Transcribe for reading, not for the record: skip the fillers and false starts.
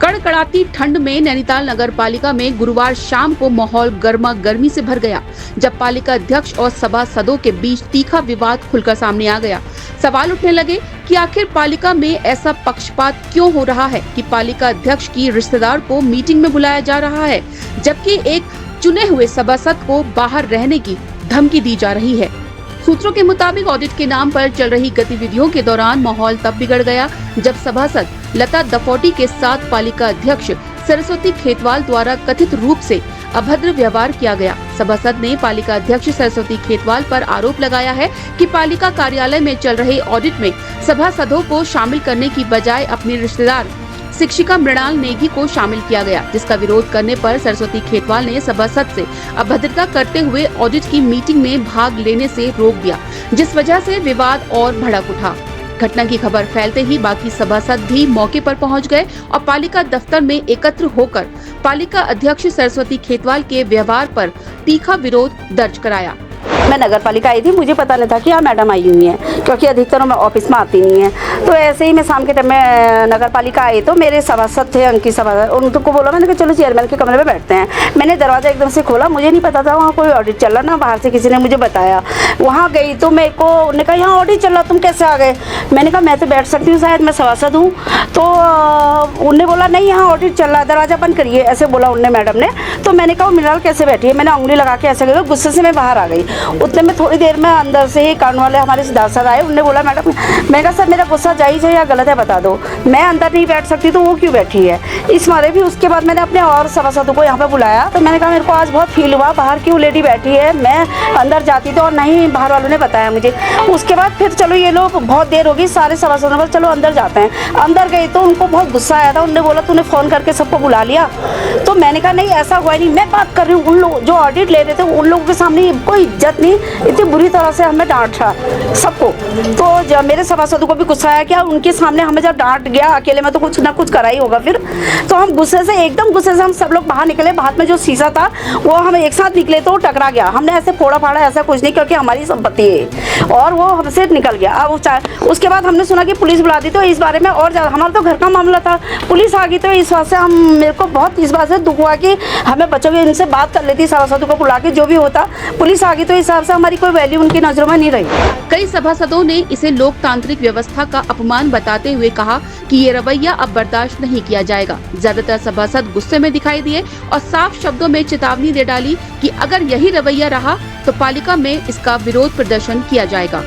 कड़कड़ाती ठंड में नैनीताल नगर पालिका में गुरुवार शाम को माहौल गर्मा गर्मी से भर गया, जब पालिका अध्यक्ष और सभासदों के बीच तीखा विवाद खुलकर सामने आ गया। सवाल उठने लगे कि आखिर पालिका में ऐसा पक्षपात क्यों हो रहा है कि पालिका अध्यक्ष की रिश्तेदार को मीटिंग में बुलाया जा रहा है, जबकि एक चुने हुए सभासद को बाहर रहने की धमकी दी जा रही है। सूत्रों के मुताबिक ऑडिट के नाम पर चल रही गतिविधियों के दौरान माहौल तब बिगड़ गया जब सभासद लता दफौटी के साथ पालिका अध्यक्ष सरस्वती खेतवाल द्वारा कथित रूप से अभद्र व्यवहार किया गया। सभासद ने पालिका अध्यक्ष सरस्वती खेतवाल पर आरोप लगाया है कि पालिका कार्यालय में चल रहे ऑडिट में सभासदों को शामिल करने की बजाय अपनी रिश्तेदार शिक्षिका मृणाल नेगी को शामिल किया गया, जिसका विरोध करने पर सरस्वती खेतवाल ने सभासद से अभद्रता करते हुए ऑडिट की मीटिंग में भाग लेने से रोक दिया, जिस वजह से विवाद और भड़क उठा। घटना की खबर फैलते ही बाकी सभासद भी मौके पर पहुंच गए और पालिका दफ्तर में एकत्र होकर पालिका अध्यक्ष सरस्वती खेतवाल के व्यवहार पर तीखा विरोध दर्ज कराया। मैं नगर पालिका आई थी, मुझे पता नहीं था कि यहाँ मैडम आई हुई हैं, क्योंकि अधिकतर मैं ऑफिस में आती नहीं है। तो ऐसे ही मैं शाम के टाइम में नगर पालिका आई तो मेरे सभासद थे, अंकित सभासद, उनको बोला मैंने कि चलो चेयरमैन के कमरे में बैठते हैं। मैंने दरवाज़ा एकदम से खोला, मुझे नहीं पता था वहाँ कोई ऑडिट चल रहा, ना बाहर से किसी ने मुझे बताया। वहाँ गई तो मेरे को उन्होंने कहा यहाँ ऑडिट चल रहा, तुम कैसे आ गए? मैंने कहा मैं तो बैठ सकती हूँ, शायद मैं सभासद हूँ। तो उनने बोला नहीं यहाँ ऑडिट चल रहा है, दरवाज़ा बंद करिए, ऐसे बोला उनने मैडम ने। तो मैंने कहा मृणाल कैसे बैठी है? मैंने उंगली लगा के ऐसे गई, गुस्से से मैं बाहर आ गई। उतने में थोड़ी देर में अंदर से ही कानून वाले हमारे सर आए, उन्होंने बोला मैडम, मैं कहा सर मेरा गुस्सा जायज़ है या गलत है बता दो, मैं अंदर नहीं बैठ सकती तो वो क्यों बैठी है? इस मारे भी उसके बाद मैंने अपने और सभासदों को यहाँ पे बुलाया, तो मैंने कहा मेरे को आज बहुत फील हुआ, बाहर की वो लेडी बैठी है, मैं अंदर जाती तो और नहीं बाहर वालों ने बताया मुझे। उसके बाद फिर चलो ये लोग बहुत देर हो गई, सारे सभासदों पर चलो अंदर जाते हैं। अंदर गई तो उनको बहुत गुस्सा आया था, उन्होंने बोला तूने फ़ोन करके सबको बुला लिया? तो मैंने कहा नहीं ऐसा हुआ नहीं, मैं बात कर रही हूँ उन लोग जो ऑडिट ले रहे थे उन लोगों के सामने कोई इज्जत नहीं, इतनी बुरी तरह से हमें डांटा सबको। तो जब मेरे सभासदों को भी गुस्सा आया, क्या उनके सामने हमें जब डांट गया अकेले में तो कुछ ना कुछ करा ही होगा फिर। तो हम गुस्से से एकदम गुस्से से हम सब लोग बाहर निकले, हाथ में जो शीशा था वो हम एक साथ निकले तो टकरा गया। हमने ऐसे फोड़ा फाड़ा ऐसा कुछ नहीं, क्योंकि हमारी संपत्ति है और वो हमसे निकल गया। अब उसके बाद हमने सुना कि पुलिस बुला दी, तो इस बारे में और ज़्यादा, हमारा तो घर का मामला था, पुलिस आ गई, तो इस बात से हम मेरे को बहुत इस बात से दुख हुआ कि हमें बच्चों की इनसे बात कर लेती सभासदों को बुला के, जो भी होता। पुलिस आ गई तो इस हिसाब से हमारी कोई वैल्यू उनकी नज़रों में नहीं रही। कई सभासदों ने इसे लोकतांत्रिक व्यवस्था का अपमान बताते हुए कहा कि ये रवैया अब बर्दाश्त नहीं किया जाएगा। ज्यादातर सभासद गुस्से में दिखाई दिए और साफ शब्दों में चेतावनी दे डाली कि अगर यही रवैया रहा तो पालिका में इसका विरोध प्रदर्शन किया जाएगा।